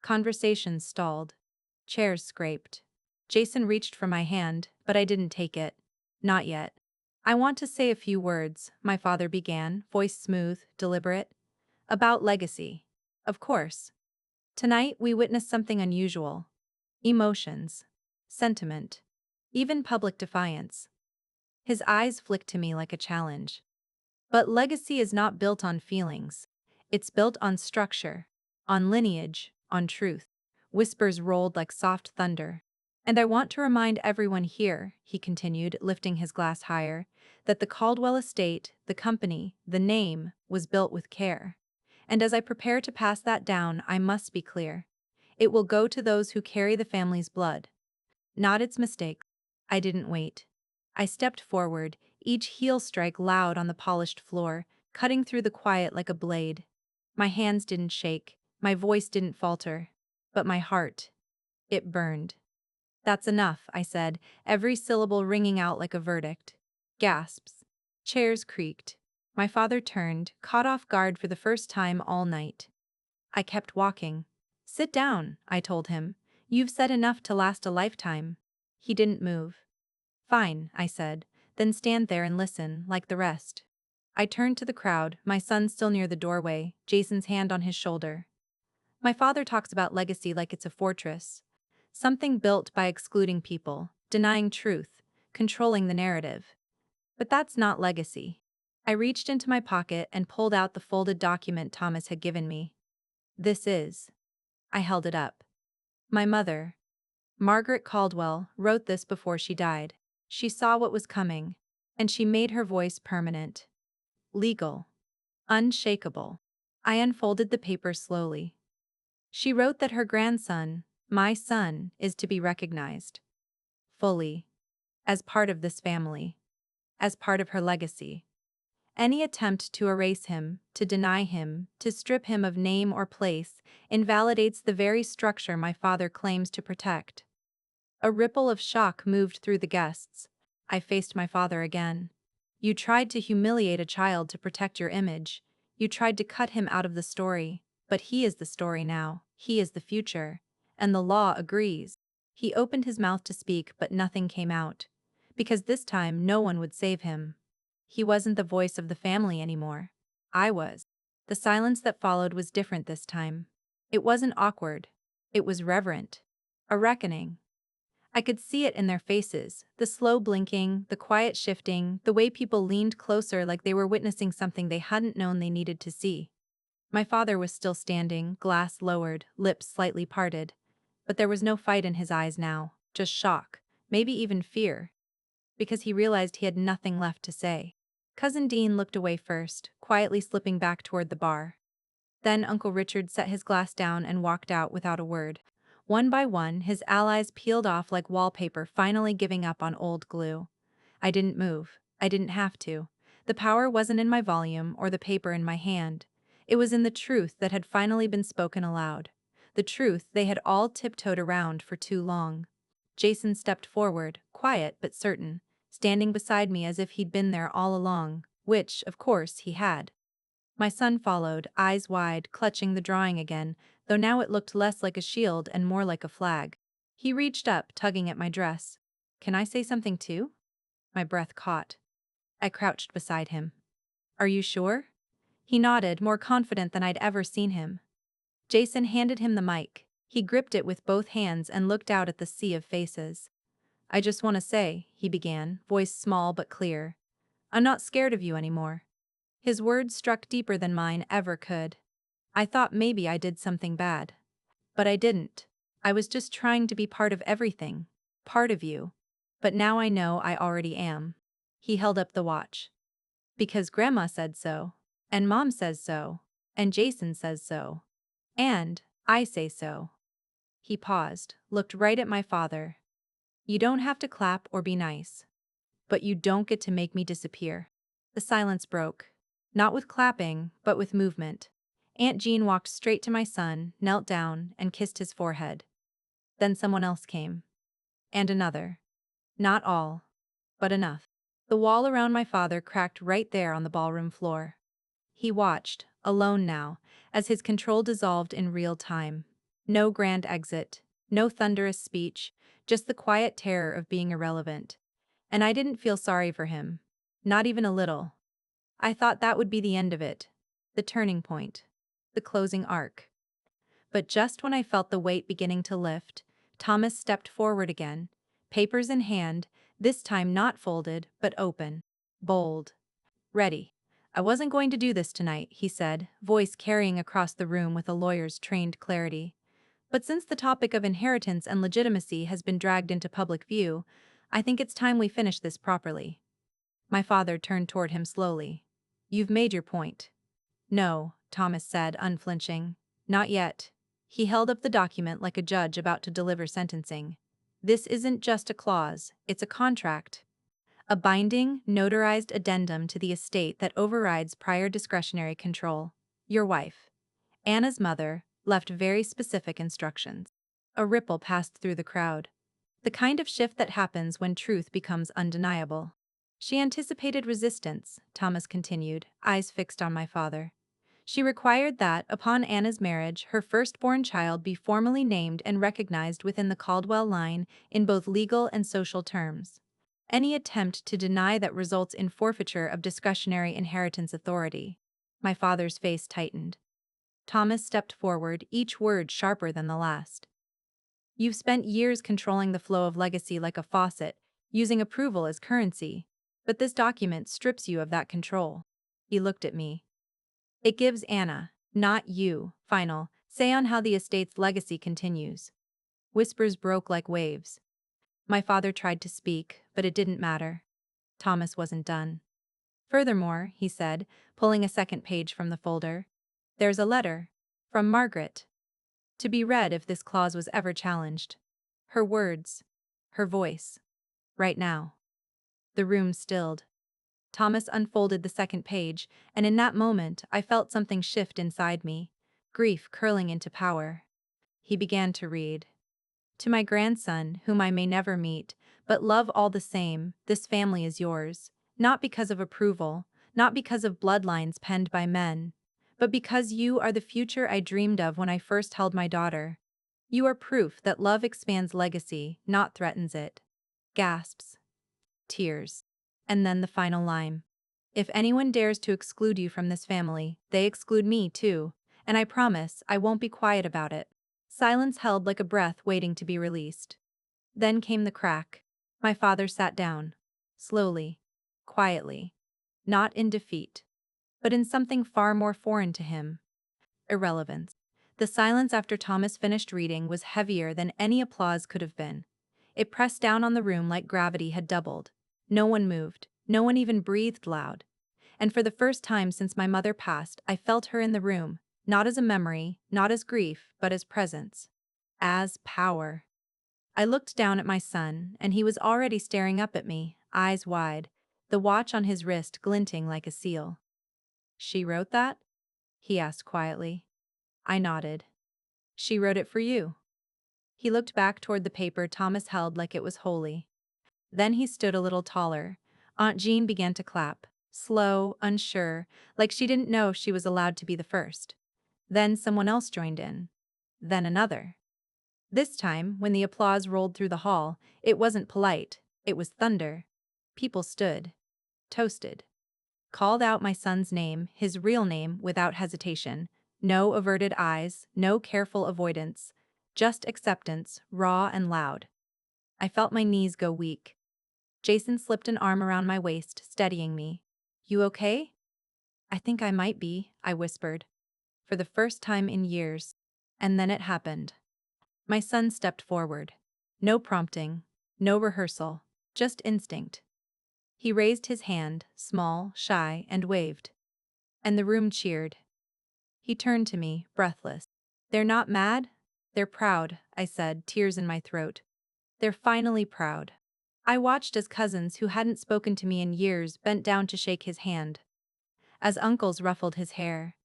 Conversations stalled. Chairs scraped. Jason reached for my hand, but I didn't take it. Not yet. I want to say a few words, my father began, voice smooth, deliberate. About legacy. Of course. Tonight we witnessed something unusual. Emotions. Sentiment. Even public defiance. His eyes flicked to me like a challenge. But legacy is not built on feelings. It's built on structure, on lineage, on truth. Whispers rolled like soft thunder. And I want to remind everyone here, he continued, lifting his glass higher, that the Caldwell estate, the company, the name, was built with care. And as I prepare to pass that down, I must be clear. It will go to those who carry the family's blood. Not its mistakes. I didn't wait. I stepped forward, each heel strike loud on the polished floor, cutting through the quiet like a blade. My hands didn't shake, my voice didn't falter. But my heart, it burned. That's enough, I said, every syllable ringing out like a verdict. Gasps. Chairs creaked. My father turned, caught off guard for the first time all night. I kept walking. Sit down, I told him. You've said enough to last a lifetime. He didn't move. Fine, I said, then stand there and listen, like the rest. I turned to the crowd, my son still near the doorway, Jason's hand on his shoulder. My father talks about legacy like it's a fortress. Something built by excluding people, denying truth, controlling the narrative. But that's not legacy. I reached into my pocket and pulled out the folded document Thomas had given me. This is. I held it up. My mother, Margaret Caldwell, wrote this before she died. She saw what was coming, and she made her voice permanent. Legal. Unshakable. I unfolded the paper slowly. She wrote that her grandson, my son, is to be recognized. Fully. As part of this family. As part of her legacy. Any attempt to erase him, to deny him, to strip him of name or place, invalidates the very structure my father claims to protect. A ripple of shock moved through the guests. I faced my father again. You tried to humiliate a child to protect your image. You tried to cut him out of the story, but he is the story now. He is the future. And the law agrees. He opened his mouth to speak, but nothing came out. Because this time no one would save him. He wasn't the voice of the family anymore. I was. The silence that followed was different this time. It wasn't awkward. It was reverent. A reckoning. I could see it in their faces, the slow blinking, the quiet shifting, the way people leaned closer like they were witnessing something they hadn't known they needed to see. My father was still standing, glass lowered, lips slightly parted. But there was no fight in his eyes now, just shock, maybe even fear. Because he realized he had nothing left to say. Cousin Dean looked away first, quietly slipping back toward the bar. Then Uncle Richard set his glass down and walked out without a word. One by one, his allies peeled off like wallpaper, finally giving up on old glue. I didn't move. I didn't have to. The power wasn't in my volume or the paper in my hand. It was in the truth that had finally been spoken aloud. The truth they had all tiptoed around for too long. Jason stepped forward, quiet but certain, standing beside me as if he'd been there all along, which, of course, he had. My son followed, eyes wide, clutching the drawing again, though now it looked less like a shield and more like a flag. He reached up, tugging at my dress. Can I say something too? My breath caught. I crouched beside him. Are you sure? He nodded, more confident than I'd ever seen him. Jason handed him the mic. He gripped it with both hands and looked out at the sea of faces. I just want to say, he began, voice small but clear. I'm not scared of you anymore. His words struck deeper than mine ever could. I thought maybe I did something bad. But I didn't. I was just trying to be part of everything. Part of you. But now I know I already am. He held up the watch. Because Grandma said so. And Mom says so. And Jason says so. And I say so. He paused, looked right at my father. You don't have to clap or be nice. But you don't get to make me disappear. The silence broke. Not with clapping, but with movement. Aunt Jean walked straight to my son, knelt down, and kissed his forehead. Then someone else came. And another. Not all. But enough. The wall around my father cracked right there on the ballroom floor. He watched, alone now, as his control dissolved in real time. No grand exit, no thunderous speech, just the quiet terror of being irrelevant. And I didn't feel sorry for him. Not even a little. I thought that would be the end of it. The turning point. The closing arc. But just when I felt the weight beginning to lift, Thomas stepped forward again, papers in hand, this time not folded, but open. Bold. Ready. I wasn't going to do this tonight, he said, voice carrying across the room with a lawyer's trained clarity. But since the topic of inheritance and legitimacy has been dragged into public view, I think it's time we finish this properly. My father turned toward him slowly. You've made your point. No, Thomas said, unflinching. Not yet. He held up the document like a judge about to deliver sentencing. This isn't just a clause, it's a contract. A binding, notarized addendum to the estate that overrides prior discretionary control. Your wife, Anna's mother, left very specific instructions. A ripple passed through the crowd. The kind of shift that happens when truth becomes undeniable. She anticipated resistance, Thomas continued, eyes fixed on my father. She required that, upon Anna's marriage, her firstborn child be formally named and recognized within the Caldwell line in both legal and social terms. Any attempt to deny that results in forfeiture of discretionary inheritance authority. My father's face tightened. Thomas stepped forward, each word sharper than the last. You've spent years controlling the flow of legacy like a faucet, using approval as currency. But this document strips you of that control. He looked at me. It gives Anna, not you, final say on how the estate's legacy continues. Whispers broke like waves. My father tried to speak, but it didn't matter. Thomas wasn't done. Furthermore, he said, pulling a second page from the folder, there's a letter. From Margaret. To be read if this clause was ever challenged. Her words. Her voice. Right now. The room stilled. Thomas unfolded the second page, and in that moment I felt something shift inside me, grief curling into power. He began to read. To my grandson, whom I may never meet, but love all the same, this family is yours, not because of approval, not because of bloodlines penned by men, but because you are the future I dreamed of when I first held my daughter. You are proof that love expands legacy, not threatens it. Gasps. Tears. And then the final line. If anyone dares to exclude you from this family, they exclude me too, and I promise I won't be quiet about it. Silence held like a breath waiting to be released. Then came the crack. My father sat down. Slowly. Quietly. Not in defeat. But in something far more foreign to him. Irrelevance. The silence after Thomas finished reading was heavier than any applause could have been. It pressed down on the room like gravity had doubled. No one moved. No one even breathed loud. And for the first time since my mother passed, I felt her in the room, not as a memory, not as grief, but as presence. As power. I looked down at my son, and he was already staring up at me, eyes wide, the watch on his wrist glinting like a seal. She wrote that? He asked quietly. I nodded. She wrote it for you. He looked back toward the paper Thomas held like it was holy. Then he stood a little taller. Aunt Jean began to clap, slow, unsure, like she didn't know she was allowed to be the first. Then someone else joined in. Then another. This time, when the applause rolled through the hall, it wasn't polite, it was thunder. People stood. Toasted. Called out my son's name, his real name, without hesitation. No averted eyes, no careful avoidance. Just acceptance, raw and loud. I felt my knees go weak. Jason slipped an arm around my waist, steadying me. You okay? I think I might be, I whispered. for the first time in years. And then it happened. My son stepped forward. No prompting, no rehearsal, just instinct. He raised his hand, small, shy, and waved. And the room cheered. He turned to me, breathless. "They're not mad? They're proud," I said, tears in my throat. "They're finally proud." I watched as cousins who hadn't spoken to me in years bent down to shake his hand, as uncles ruffled his hair,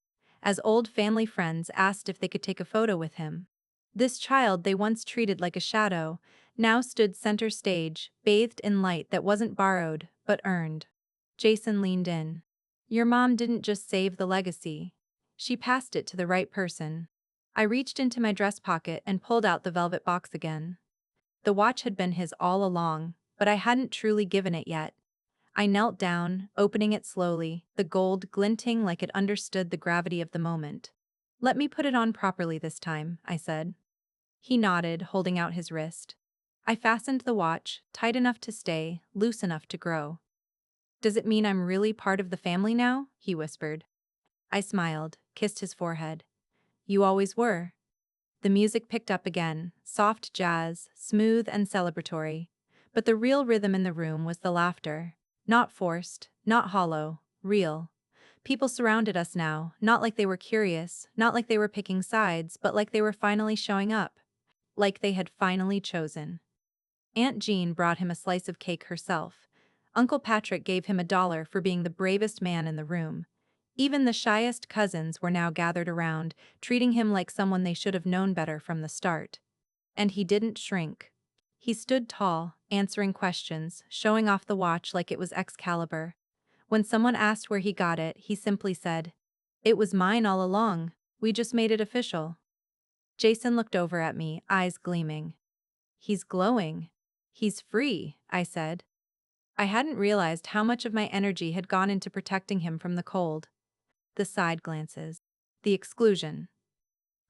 as old family friends asked if they could take a photo with him. This child they once treated like a shadow now stood center stage, bathed in light that wasn't borrowed, but earned. Jason leaned in. "Your mom didn't just save the legacy. She passed it to the right person." I reached into my dress pocket and pulled out the velvet box again. The watch had been his all along, but I hadn't truly given it yet. I knelt down, opening it slowly, the gold glinting like it understood the gravity of the moment. "Let me put it on properly this time," I said. He nodded, holding out his wrist. I fastened the watch, tight enough to stay, loose enough to grow. "Does it mean I'm really part of the family now?" he whispered. I smiled, kissed his forehead. "You always were." The music picked up again, soft jazz, smooth and celebratory. But the real rhythm in the room was the laughter. Not forced, not hollow, real. People surrounded us now, not like they were curious, not like they were picking sides, but like they were finally showing up. Like they had finally chosen. Aunt Jean brought him a slice of cake herself. Uncle Patrick gave him $1 for being the bravest man in the room. Even the shyest cousins were now gathered around, treating him like someone they should have known better from the start. And he didn't shrink. He stood tall, answering questions, showing off the watch like it was Excalibur. When someone asked where he got it, he simply said, "It was mine all along. We just made it official." Jason looked over at me, eyes gleaming. "He's glowing. He's free," I said. I hadn't realized how much of my energy had gone into protecting him from the cold. The side glances. The exclusion.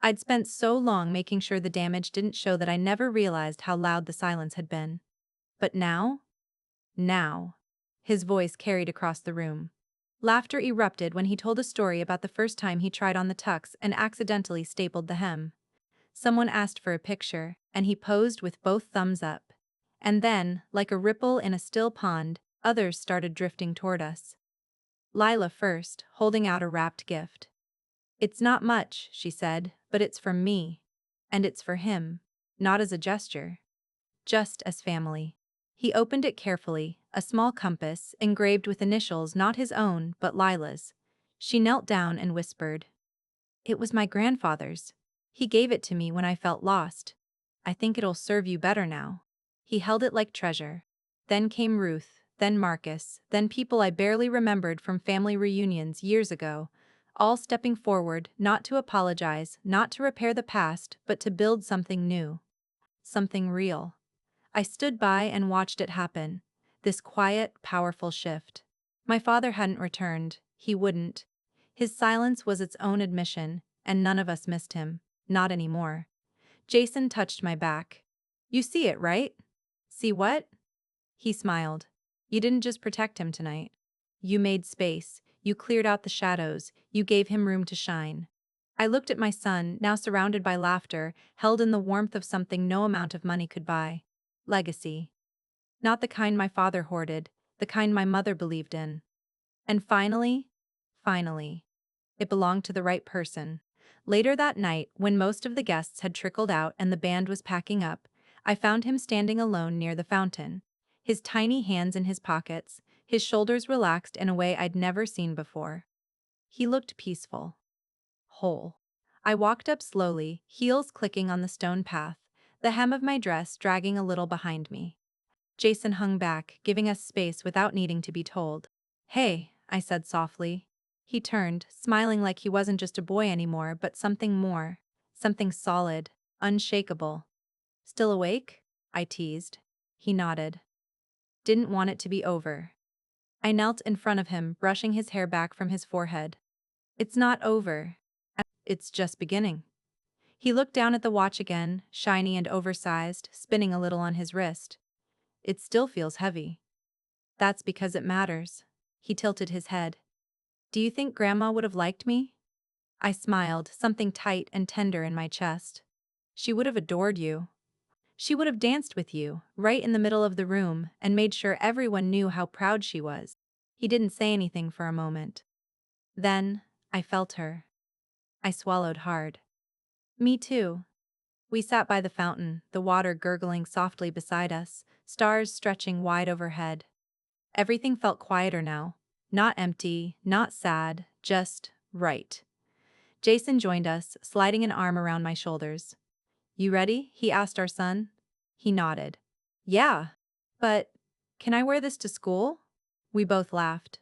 I'd spent so long making sure the damage didn't show that I never realized how loud the silence had been. But now? Now. His voice carried across the room. Laughter erupted when he told a story about the first time he tried on the tux and accidentally stapled the hem. Someone asked for a picture, and he posed with both thumbs up. And then, like a ripple in a still pond, others started drifting toward us. Lila first, holding out a wrapped gift. "It's not much," she said, "but it's from me. And it's for him. Not as a gesture. Just as family." He opened it carefully, a small compass, engraved with initials not his own, but Lila's. She knelt down and whispered, "It was my grandfather's. He gave it to me when I felt lost. I think it'll serve you better now." He held it like treasure. Then came Ruth, then Marcus, then people I barely remembered from family reunions years ago, all stepping forward, not to apologize, not to repair the past, but to build something new. Something real. I stood by and watched it happen. This quiet, powerful shift. My father hadn't returned. He wouldn't. His silence was its own admission, and none of us missed him. Not anymore. Jason touched my back. "You see it, right?" "See what?" He smiled. "You didn't just protect him tonight. You made space, you cleared out the shadows, you gave him room to shine." I looked at my son, now surrounded by laughter, held in the warmth of something no amount of money could buy. Legacy. Not the kind my father hoarded, the kind my mother believed in. And finally, it belonged to the right person. Later that night, when most of the guests had trickled out and the band was packing up, I found him standing alone near the fountain. His tiny hands in his pockets, his shoulders relaxed in a way I'd never seen before. He looked peaceful. Whole. I walked up slowly, heels clicking on the stone path, the hem of my dress dragging a little behind me. Jason hung back, giving us space without needing to be told. "Hey," I said softly. He turned, smiling like he wasn't just a boy anymore but something more. Something solid, unshakable. "Still awake?" I teased. He nodded. "Didn't want it to be over." I knelt in front of him, brushing his hair back from his forehead. "It's not over. It's just beginning." He looked down at the watch again, shiny and oversized, spinning a little on his wrist. "It still feels heavy." "That's because it matters." He tilted his head. "Do you think Grandma would have liked me?" I smiled, something tight and tender in my chest. She would have adored you. She would have danced with you, right in the middle of the room, and made sure everyone knew how proud she was. He didn't say anything for a moment. Then, I felt her. I swallowed hard. Me too. We sat by the fountain, the water gurgling softly beside us, stars stretching wide overhead. Everything felt quieter now. Not empty, not sad, just right. Jason joined us, sliding an arm around my shoulders. You ready? He asked our son. He nodded. Yeah. But, can I wear this to school? We both laughed.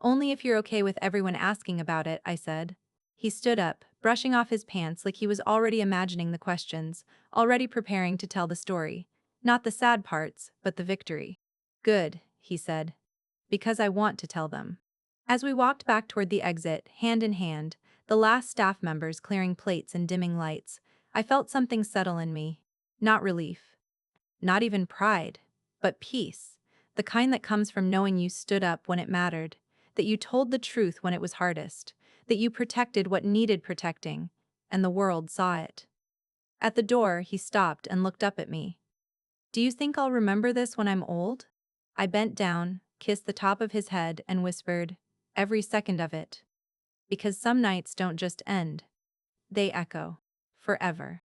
Only if you're okay with everyone asking about it, I said. He stood up, brushing off his pants like he was already imagining the questions, already preparing to tell the story. Not the sad parts, but the victory. Good, he said. Because I want to tell them. As we walked back toward the exit, hand in hand, the last staff members clearing plates and dimming lights, I felt something settle in me. Not relief. Not even pride. But peace. The kind that comes from knowing you stood up when it mattered, that you told the truth when it was hardest, that you protected what needed protecting, and the world saw it. At the door, he stopped and looked up at me. Do you think I'll remember this when I'm old? I bent down, kissed the top of his head, and whispered, every second of it. Because some nights don't just end. They echo. Forever.